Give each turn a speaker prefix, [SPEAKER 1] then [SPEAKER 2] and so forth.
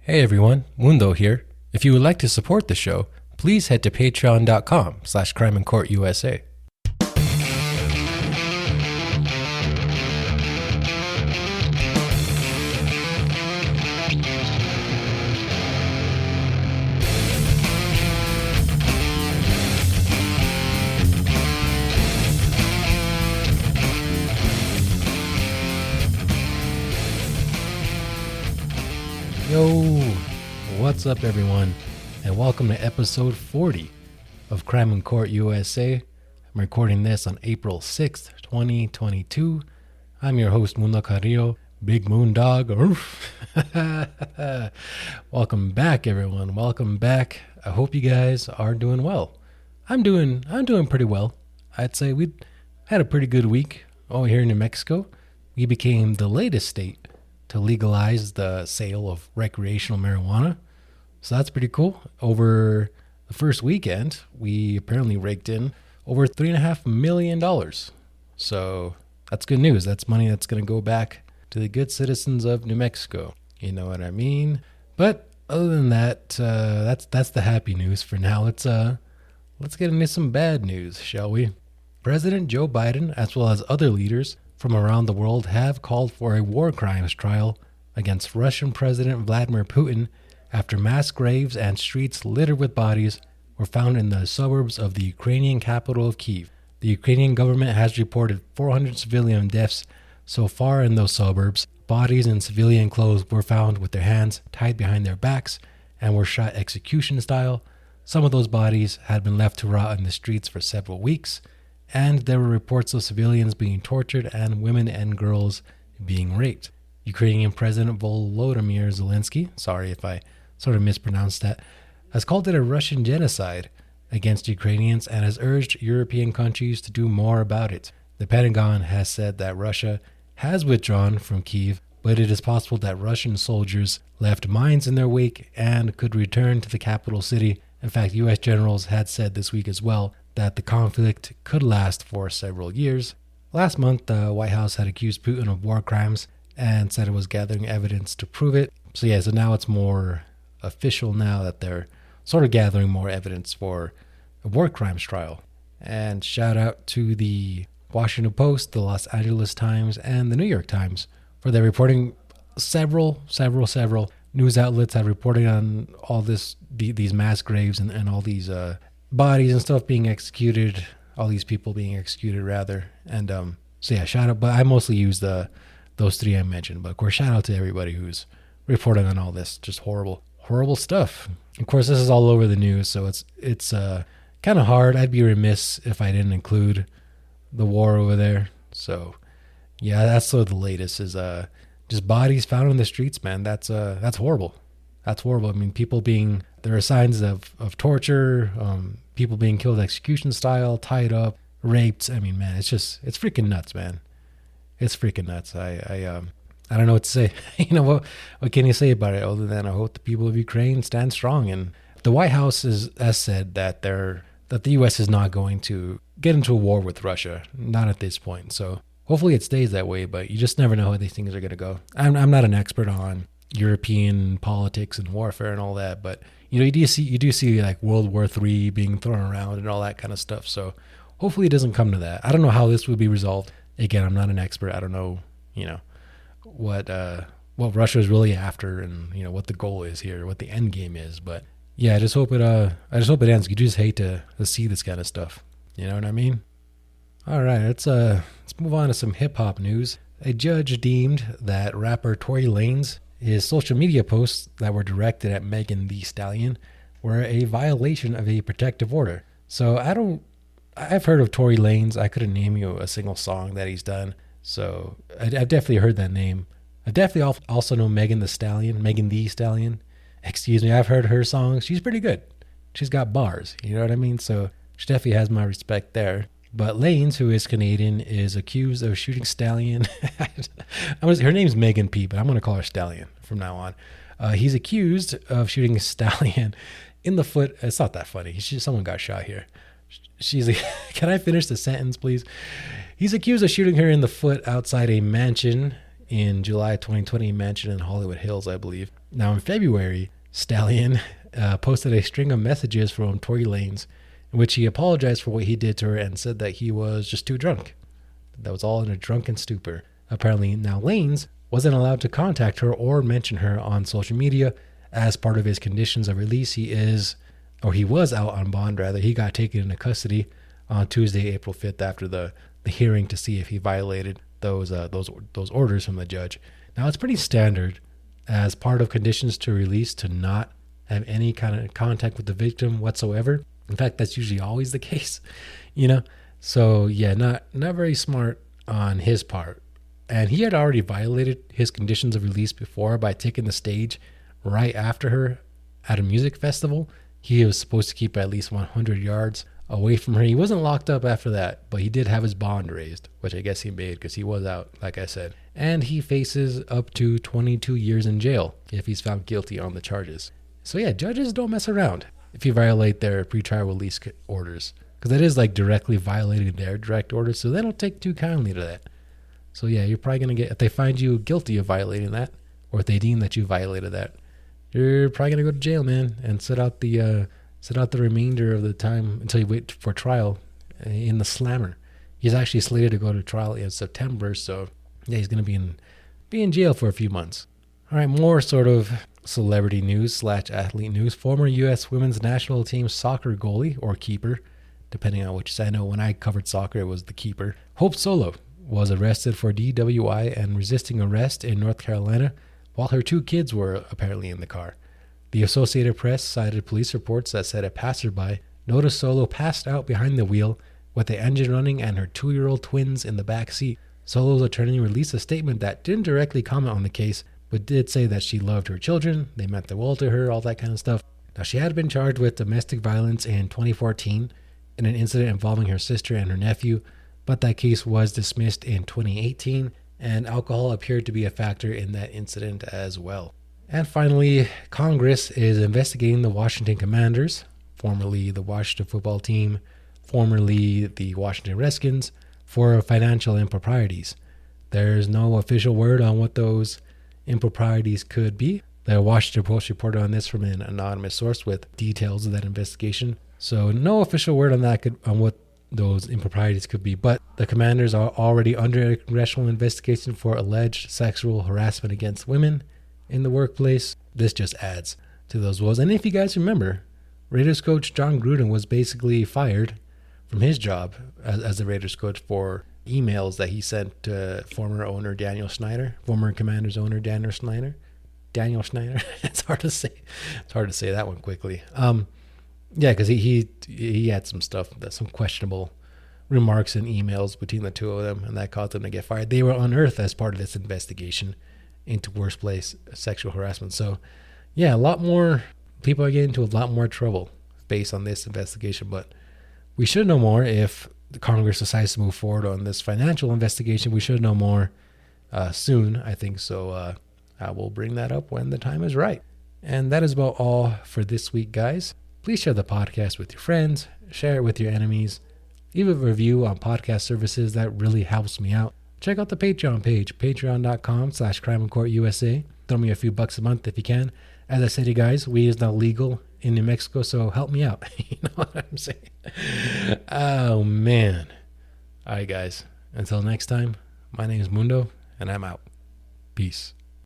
[SPEAKER 1] Hey everyone, Mundo here. If you would like to support the show, please head to patreon.com/crimeandcourtusa. Yo, what's up everyone, and welcome to episode 40 of Crime and Court USA. I'm recording this on April 6th, 2022. I'm your host, Mundo Carrillo, Big Moon Dog. Welcome back everyone, welcome back. I hope you guys are doing well. I'm doing pretty well. I'd say we had a pretty good week over here in New Mexico. We became the latest state to legalize the sale of recreational marijuana. So that's pretty cool. Over the first weekend, we apparently raked in over $3.5 million. So that's good news. That's money that's going to go back to the good citizens of New Mexico. You know what I mean? But other than that, that's the happy news for now. Let's get into some bad news, shall we? President Joe Biden, as well as other leaders from around the world, have called for a war crimes trial against Russian President Vladmir Putin after mass graves and streets littered with bodies were found in the suburbs of the Ukrainian capital of Kyiv. The Ukrainian government has reported 400 civilian deaths so far in those suburbs. Bodies in civilian clothes were found with their hands tied behind their backs and were shot execution style. Some of those bodies had been left to rot in the streets for several weeks, and there were reports of civilians being tortured and women and girls being raped. Ukrainian President Volodymyr Zelensky, sorry if I sort of mispronounced that, has called it a Russian genocide against Ukrainians and has urged European countries to do more about it. The Pentagon has said that Russia has withdrawn from Kyiv, but it is possible that Russian soldiers left mines in their wake and could return to the capital city. In fact, U.S. generals had said this week as well that the conflict could last for several years. Last month, the White House had accused Putin of war crimes and said it was gathering evidence to prove it. So now it's more official now that they're sort of gathering more evidence for a war crimes trial. And shout out to the Washington Post, the Los Angeles Times, and the New York Times for their reporting. Several news outlets have reported on all these mass graves and all these bodies and stuff being executed, all these people being executed rather. And shout out, but I mostly use those three I mentioned, but of course shout out to everybody who's reporting on all this just horrible stuff. Of course, this is all over the news, so it's kind of hard. I'd be remiss if I didn't include the war over there. So yeah, that's sort of the latest is just bodies found in the streets, man. That's horrible. That's horrible. I mean, there are signs of torture, people being killed execution style, tied up, raped. I mean, man, it's freaking nuts, man. It's freaking nuts. I don't know what to say. What can you say about it other than I hope the people of Ukraine stand strong. And the White House has said that the U.S. is not going to get into a war with Russia, not at this point. So hopefully it stays that way, but you just never know how these things are going to go. I'm not an expert on European politics and warfare and all that, but you do see like World War III being thrown around and all that kind of stuff. So hopefully it doesn't come to that. I don't know how this would be resolved. Again, I'm not an expert. I don't know, what Russia is really after and what the goal is here, what the end game is. But yeah, I just hope it ends. You just hate to see this kind of stuff. You know what I mean? All right, let's move on to some hip hop news. A judge deemed that rapper Tory Lanez, his social media posts that were directed at Megan Thee Stallion, were a violation of a protective order. So I've heard of Tory Lanez. I couldn't name you a single song that he's done. So I've definitely heard that name. I definitely also know Megan Thee Stallion. Excuse me. I've heard her songs. She's pretty good. She's got bars. You know what I mean? So she definitely has my respect there. But Lanez, who is Canadian, is accused of shooting Stallion. Her name's Megan P, but I'm going to call her Stallion from now on. He's accused of shooting Stallion in the foot. It's not that funny. Someone got shot here. She's like, can I finish the sentence, please? He's accused of shooting her in the foot outside a mansion in July 2020 mansion in Hollywood Hills, I believe. Now in February, Stallion posted a string of messages from Tory Lanez in which he apologized for what he did to her and said that he was just too drunk. That was all in a drunken stupor. Apparently now Lanez wasn't allowed to contact her or mention her on social media. As part of his conditions of release, he was out on bond rather. He got taken into custody on Tuesday, April 5th after the hearing to see if he violated those orders from the judge. Now it's pretty standard as part of conditions to release to not have any kind of contact with the victim whatsoever. In fact, that's usually always the case, So yeah, not very smart on his part. And he had already violated his conditions of release before by taking the stage right after her at a music festival. He was supposed to keep at least 100 yards away from her. He wasn't locked up after that, but he did have his bond raised, which I guess he made because he was out, like I said. And he faces up to 22 years in jail if he's found guilty on the charges. So yeah, judges don't mess around if you violate their pretrial release orders, because that is like directly violating their direct orders, so they don't take too kindly to that. So yeah, you're probably going to if they find you guilty of violating that, or if they deem that you violated that, you're probably going to go to jail, man, and sit out the remainder of the time until you wait for trial in the slammer. He's actually slated to go to trial in September, so yeah, he's going to be in jail for a few months. All right, more sort of celebrity news / athlete news. Former U.S. women's national team soccer goalie or keeper, depending on which. I know when I covered soccer, it was the keeper. Hope Solo was arrested for DWI and resisting arrest in North Carolina, while her 2 kids were apparently in the car. The Associated Press cited police reports that said a passerby noticed Solo passed out behind the wheel with the engine running and her 2-year-old twins in the back seat. Solo's attorney released a statement that didn't directly comment on the case, but did say that she loved her children, they meant the world to her, all that kind of stuff. Now, she had been charged with domestic violence in 2014 in an incident involving her sister and her nephew, but that case was dismissed in 2018, and alcohol appeared to be a factor in that incident as well. And finally, Congress is investigating the Washington Commanders, formerly the Washington football team, formerly the Washington Redskins, for financial improprieties. There's no official word on what those improprieties could be. The Washington Post reported on this from an anonymous source with details of that investigation. So no official word on that on what those improprieties could be, but the Commanders are already under a congressional investigation for alleged sexual harassment against women in the workplace. This just adds to those woes. And if you guys remember, Raiders coach John Gruden was basically fired from his job as the Raiders coach for emails that he sent to former owner Daniel Snyder, former Commanders owner Daniel Snyder. It's hard to say. It's hard to say that one quickly. Yeah, because he had some stuff, some questionable remarks and emails between the two of them, and that caused them to get fired. They were unearthed as part of this investigation into workplace sexual harassment. So, yeah, a lot more people are getting into a lot more trouble based on this investigation. But we should know more if the Congress decides to move forward on this financial investigation. We should know more soon, I think. So I will bring that up when the time is right. And that is about all for this week, guys. Please share the podcast with your friends, share it with your enemies, leave a review on podcast services. That really helps me out. Check out the Patreon page, patreon.com/crimeandcourtusa. Throw me a few bucks a month if you can. As I said to you guys, weed is not legal in New Mexico, so help me out. You know what I'm saying? Oh, man. All right, guys. Until next time, my name is Mundo, and I'm out. Peace.